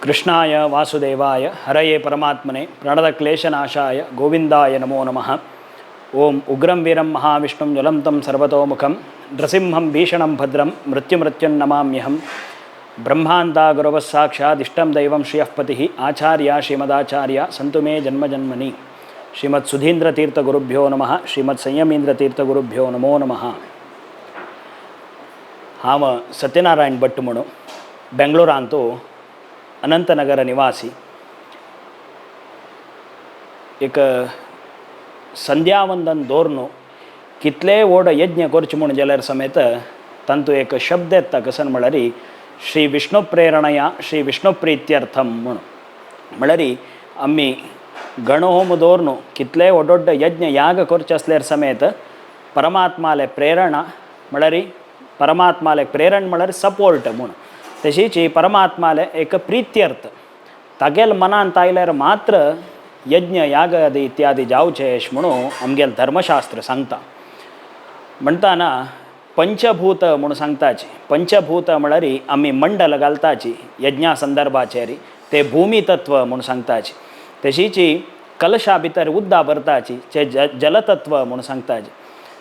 कृष्णाय वासुदेवाय हरये परमात्मने प्रणतक्लेशनाशाय गोविंदाय नमो नमः। ओम उग्रं वीरं महाविष्णुं ज्वलन्तं सर्वतोमुखं नृसिंहं भीषणं भद्रं मृत्युमृत्युन्नमाम्यहं। ब्रह्मान्ता गुरवः साक्षादिष्टं दैवं श्रियःपतिः आचार्य श्रीमदाचार्य सन्तु मे जन्मजन्मनि। श्रीमत् सुधीन्द्रतीर्थगुरुभ्यो नमः। श्रीमत् संयमींद्रतीर्थगुरुभ्यो नमो नमः। हांव सत्यनारायण भट्ट म्हणून बेंगळूरांतू अनंतनगर निवासी। एक संध्यावंदन दौरनु कितले ओड यज्ञ करचे म्हूण जाल्यार समेत तांतू एक शब्द येता कसन म्हळ्यार श्री विष्णु प्रेरणया श्री विष्णु प्रीत्यर्थम म्हूण। म्हळ्यार आमी गणहोम दौरनु कितले व्हड यज्ञ याग करचे असल्यार समेत परमात्माले प्रेरणा म्हळ्यार परमात्माले प्रेरण म्हळ्यार सपोर्ट म्हूण। तशीच परमात्माले एक प्रीत्यर्थ तागेल मनांत आयल्यार मात्र यज्ञ याग इत्यादी जावचे म्हणून आमगेल धर्मशास्त्र सांगता। म्हणटाना पंचभूत म्हणून सांगताची। पंचभूत म्हळ्यार आमी मंडल घालताची यज्ञा संदर्भाचेर ते भूमी तत्व म्हणून सांगताची। तशीच कलशा भितर उदक भरताची ते जलतत्व म्हणून सांगताची।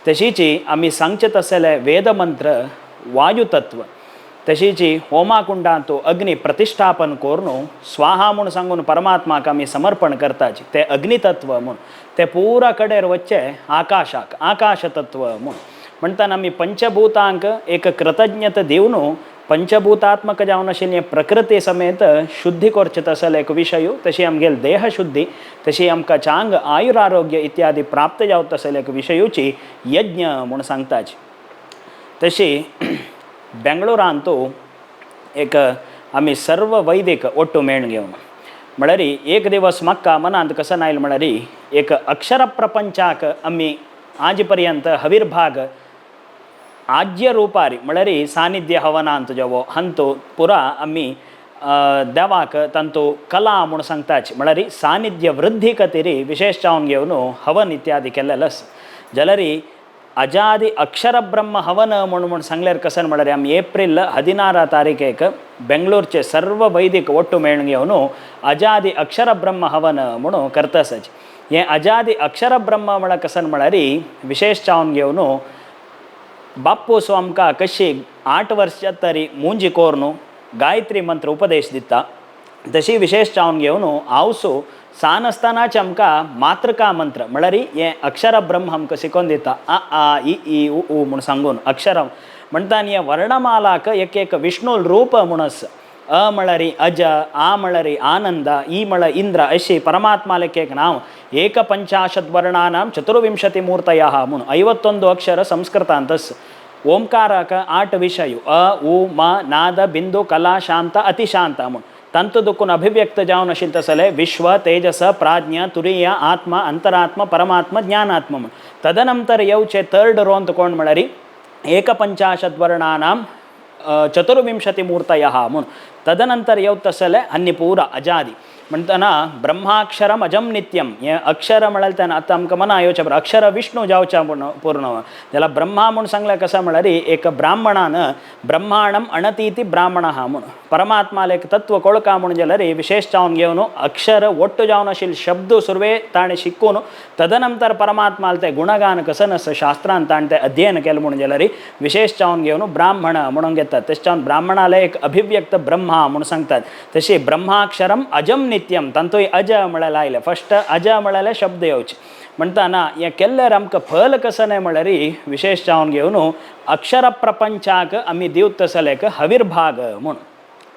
तशीच आमी सांगचे तसले वेदमंत्र वायुतत्व। तशीच होमाकुंडांतू अग्नि प्रतिष्ठापन करून स्वाहा म्हणून सांगून परमात्माक आमी समर्पण करताची ते अग्नितत्व म्हणून। ते पुरा कडेर वच्चे आकाशाक आकाशतत्व म्हणून। म्हणटाना आमी पंचभूतांक एक कृतज्ञता दिवन पंचभूतात्मक जावन आशिल्ली प्रकृती समेत शुद्धी करचे तसले एक विशय। तशी आमगेल देह शुद्धी तशी आमकां चांग आयुर आरोग्य इत्यादी प्राप्त जावं तसले एक विशयूची यज्ञ म्हणून सांगताची। तशी बेंगळूरांतू एक आमी सर्व वैदिक ओट्टू मेळून घेवन म्हळ्यार एक दिवस म्हाका मनांत कसं आयलें म्हळ्यार एक अक्षर प्रपंचाक आमी आज पर्यंत हविर्भाग आज्य रुपारी म्हळ्यार सानिध्य हवनांत जेवो हंतो पुरा आमी देवाक तांतू कला म्हणून सांगताची। म्हळ्यार सानिध्य वृद्धी खातीर विशेष जावन घेवन हवन इत्यादी केल्लेलो आसा। जाल्यार अजादी अक्षर ब्रह्म हवन म्हणून सांगल्यार कसन म्हळ्यार आमी एप्रिल 16 तारीखेक बेंगळूरचे सर्व वैदिक ओट्टू मेळून घेवन अजादी अक्षर ब्रह्म हवन म्हणून करता आसाची। हे अजादी अक्षर ब्रह्म म्हळ्यार कसन म्हळ्यार विशेष जावन घेवन बाप्पू सो आमकां कशी 8 वर्सां तरी मुंजी कोरून गायत्री मंत्र उपदेश दिता। तशी विशेष जावन घेवन हांवसो सान आसतनाच आमकां मातृका मंत्र म्हळ्यार हे अक्षर ब्रह्म आमकां शिकोवन दिता। आ आ इ ई उ ऊ म्हूण सांगून अक्षर म्हणटा हे वर्णमालाक एक एक विष्णू रूप म्हूण आसा। अ म्हळ्यार अज, आ म्हळ्यार आनंद, ई म्हळ्यार इंद्र अशी परमात्मालेक एक नाव। एक पंचाशत वर्णानां चतुर्विंशति मूर्तयः म्हणून 51 अक्षर संस्कृतांत आसा। ओंकाराक 8 विषय अ उ म नाद बिंदू कला शांत अतिशांत म्हणून तंतु दुखून अभिव्यक्त जावन आशिल्ले तसले विश्व तेजस प्राज्ञ तुरीय आत्मा अंतरात्मा परमात्मा ज्ञानात्मा म्हणून। तदनंतर येवचे थर्ड रोंत कोण म्हळ्यार एक पंचाशत वर्णानां चतुर्विंशति मूर्तयः म्हणून। तदनंतर येवता तसले अन्य पुरा अजादी म्हणटना ब्रह्माक्षरम अजम नित्यम। हे अक्षर म्हळ्यार तेन्ना आतां आमकां मना येवचे बरें अक्षर विष्णू जावच्या पूर्ण जाल्यार ब्रह्मा म्हणून सांगल्यार कसा म्हळ्यार एक ब्राह्मणान ब्रह्मांडम अणतीति ब्राह्मणः म्हणून परमात्माले एक तत्व कळका म्हणून जाल्यार विशेष जावन घेवन अक्षर ओट्टू जावन आशिल्ले शब्द सुरवे ताणें शिकून तदनंतर परमात्माले ते गुणगान कसन आसा शास्त्रांत ताणें ते अध्ययन केलें म्हणून जाल्यार विशेष जावन घेवन ब्राह्मण म्हणून घेतात। तशें जावन ब्राह्मणाले एक अभिव्यक्त ब्रह्मा म्हणून सांगतात। तशी ब्रह्माक्षरम अजम नित्यम तांतूय अज म्हळ्यार आयले फस्ट अज म्हळ्यार शब्द येवचे। म्हणटाना हे केल्ल्यार आमकां फल कसं न्हय म्हळ्यार विशेष जावन घेवन अक्षर प्रपंचाक आमी दिवत तसले हविर्भाग म्हणून।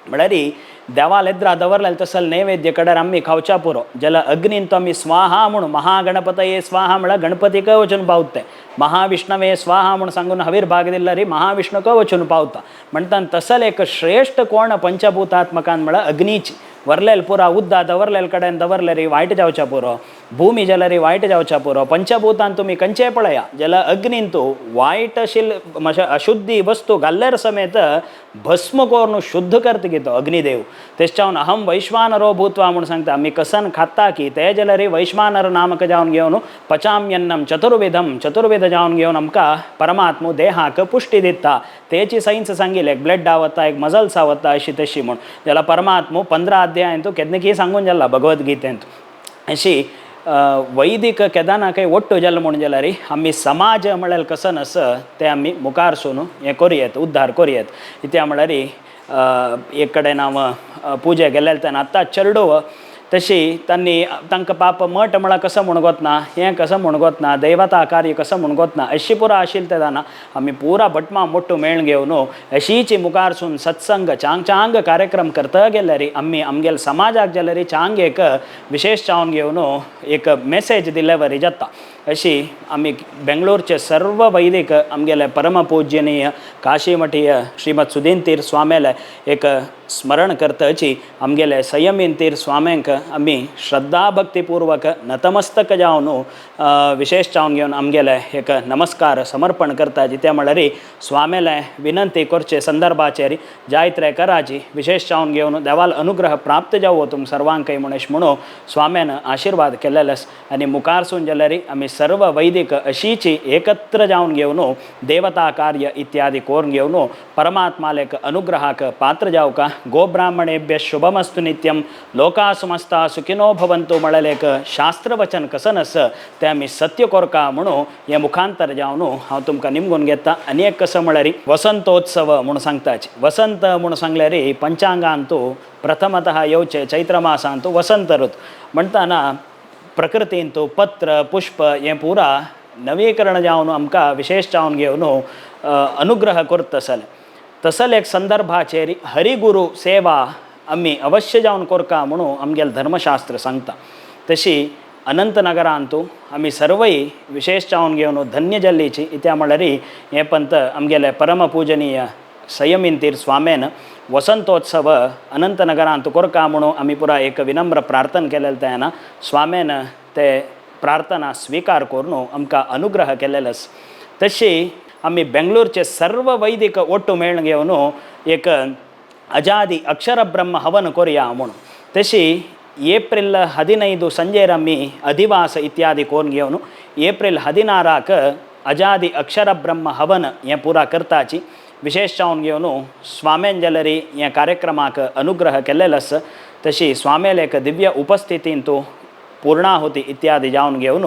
म्हळ्यार देवाल येद्रा दवरलेले तसल नैवेद्य कडेर आमी खावच्या पुरो जाल्यार अग्नीन तो आमी स्वाहा म्हणून महागणपतये स्वाहा म्हळ्यार गणपतीक वचून पावता। महाविष्णवे स्वाहा म्हणून सांगून हविर्भाग दिल्यार महाविष्णूक वचून पावता। म्हणटा तसल एक श्रेष्ठ कोण पंचभूतात्मकान म्हळ्यार अग्नीची वरलेल पुरा उद्दा दवरलेल कडेन दवरल्यार वायट जावच्या पुरो भूमी जाल्यार वायट जावच्या पुरो। पंचभूतान तुमी खंयचेय पळया जाल्यार अग्नीन तूं वायट आशिल्ले अशुद्धी वस्तू घाल्ल्यार समेत भस्म कोर शुद्ध करता घेतो अग्निदेव त्याच्याहून अहम वैश्वानरो भूत्वा म्हणून सांगता आम्ही कसन खाता की ते जलरी वैश्वानर नामक जावन घेवन पचाम्यन्नम चतुर्विध जावन घेवन आमकां परमात्मो देहाक पुष्टी दिता तेची सायन्स सांगिल्ले एक ब्लड आवता एक मजल्स आवता अशी तशी म्हणून ज्याला परमात्मो 15 अध्याय तो केदनकी सांगून जाला भगवद्गीतेंत अशी वैदिक केदाना काही ಒಟ್ಟು जल्म म्हणून जाला रे आम्ही समाज म्हळ्यार कसन अस ते आम्ही मुखारसून हे करूयात उद्धार करूयात इथे म्हळ्यार एक कडेन हांव पुजे गेलेले तेन्ना आतां चेडो तशी त्यांनी तांकां पाप मठ म्हळ्यार कसं म्हूण गोतना हें कसं म्हूण गोतना दैवता कार्य कसं म्हूण गोतना अशी पुरा आशिल्ली ते जाणा आमी पुरा भटमा मोठ्ठो मेळ घेवन अशीच मुखारसून सत्संग चांग कार्यक्रम करता गेल्यार आमी आमगेल समाजाक जाल्यार चांग एक विशेष चावन घेवन एक मेसेज डिलिव्हरी जाता अशी आमी बेंगलोरचे सर्व वैदिक आमगेले परमपूज्यनीय काशीमठीय श्रीमद सुधीन तीर स्वामेले एक स्मरण करताची आमगेले संयमीन तीर स्वाम्यांक आमी श्रद्धा भक्तीपूर्वक नतमस्तक जावन विशेष चावन घेवन आमगेले एक नमस्कार समर्पण करता जिते म्हळ्यार स्वामेले विनंती करचे संदर्भाचेर जायत्रे कराची विशेष चावन घेवन देवाल अनुग्रह प्राप्त जावो तुम सर्वांकय मनीस म्हणून स्वाम्यान आशीर्वाद केलेले आनी मुखारसून जाल्यार आमी सर्व वैदिक अशीच एकत्र जावन घेवन देवता कार्य इत्यादी कोरून घेवन परमात्मालेक अनुग्रहाक पात्र जावका गोब्राह्मणेभ्य शुभमस्तु नित्यम लोका समस्ता सुखिनो भवन्तु म्हळ्यार एक शास्त्र वचन कसन आस ते आमी सत्य कोरका म्हणून हे मुखांतर जावन हांव तुमकां निमगून घेता आनी एक कसं म्हळ्यार वसंतोत्सव म्हणून सांगताचे वसंत म्हणून सांगल्यार पंचांगांतू प्रथमतः येवचे चैत्र मासांतू वसंत ऋतू म्हणटाना प्रकृतीन तो पत्र पुष्प हे पुरा नवीकरण जावन आमकां विशेष जावन घेवन अनुग्रह करत तसल एक संदर्भाचेर हरिगुरू सेवा आमी अवश्य जावन कोरका म्हणून आमगेलें धर्मशास्त्र सांगता तशी अनंतनगरांतू आमी सर्वय विशेष जावन घेवन धन्य जल्लीची इत्या म्हळ्यार हें पंत आमगेले परमपूजनीय संयमीन तीर स्वामेन वसंतोत्सव अनंतनगरांत कोरका म्हणून आमी पुरा एक विनम्र प्रार्थना केलेले तेन्ना स्वामेन ते प्रार्थना स्वीकार करून आमकां अनुग्रह केलेलो तशी आमी बेंगलोरचे सर्व वैदिक ಒಟ್ಟು मेळ घेवन एक अजादी अक्षर ब्रह्म हवन करूया म्हणून तशी ಏಪ್ರಿಲ್ 15 ಸಂಜೆರ आमी अधिवास इत्यादी कोरून घेवन ಏಪ್ರಿಲ್ 16 अजादी अक्षर ब्रह्म हवन हें पुरा करताची विशेष जावन घेवन स्वामेन जाल्यार हे कार्यक्रमाक अनुग्रह केलेलो तशी स्वामेल एक दिव्य उपस्थितीन तूं पूर्णाहुती इत्यादी जावन घेवन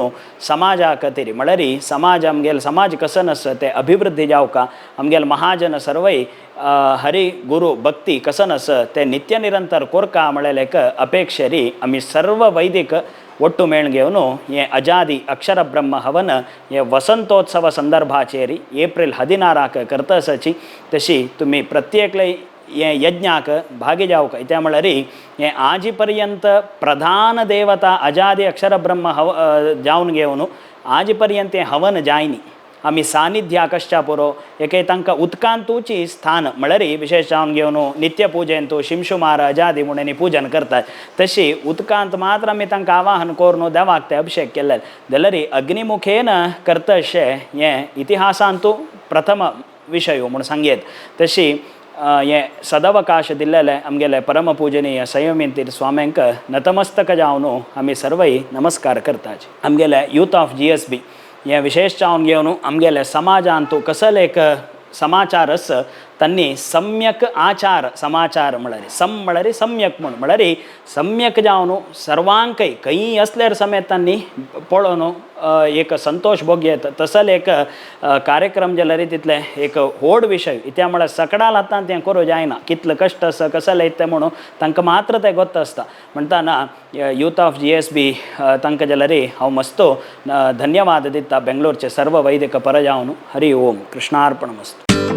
समाजा खातीर म्हळ्यार समाज आमगेल समाज कसन आस ते अभिवृद्धी जावका आमगेल महाजन सर्वय हरी गुरु भक्ती कसन आस ते नित्य निरंतर कोरका म्हळ्यार एक अपेक्षेरी आमी सर्व वैदिक ಒಟ್ಟು ಮೇಳ घेवन हे अजादी अक्षर ब्रह्म हवन हे वसंतोत्सव संदर्भाचेर ಏಪ್ರಿಲ್ 16 करता आसाची तशी तुमी प्रत्येकले हे यज्ञाक भागी जावका इत्या म्हळ्यार हे आजी पर्यंत प्रधान देवता अजादी अक्षर ब्रह्म जावन घेवन आजी पर्यंत हे हवन जायनी आमी सानिध्य आकश्च्या पुरो एके तांकां उदकांतूची स्थान म्हळ्यार विशेष जावन घेवन नित्य पुजेन तूं शिमशुमार अजादी म्हणून पूजन करतात तशी उदकांत मात्र आमी तांकां आवाहन करून देवाक ते अभिषेक केले जाल्यार अग्निमुखेन करता अशें हें इतिहासांतू प्रथम विशय म्हणून सांगयत तशी हे सदवकाश दिल्लेले आमगेले परमपूजनीय संयमीन तीर स्वाम्यांक नतमस्तक जावन आमी सर्वय नमस्कार करताचे आमगेले यूथ ऑफ GSB हे विशेष जावन घेवन आमगेले समाजांतू कसल एक समाचार आस त्यांनी सम्यक आचार समाचार म्हळ्यार म्हळ्यार सम्यक म्हणून म्हळ्यार सम्यक जावन सर्वांकय खंयी असल्यार समेत त्यांनी पळोवन एक संतोष भोगयत तसल एक कार्यक्रम जाल्यार तितले एक व्हड विशय इत्या म्हळ्यार सकाळां आतां तें करूं जायना कितले कश्ट आसा कसले ते म्हणून तांकां मात्र तें गोत आसता म्हणटाना यूथ ऑफ GSB तांकां जाल्यार हांव मस्तो धन्यवाद दिता बेंगलोरचे सर्व वैदिक पर जावन हरि ओम कृष्णार्पणमस्तु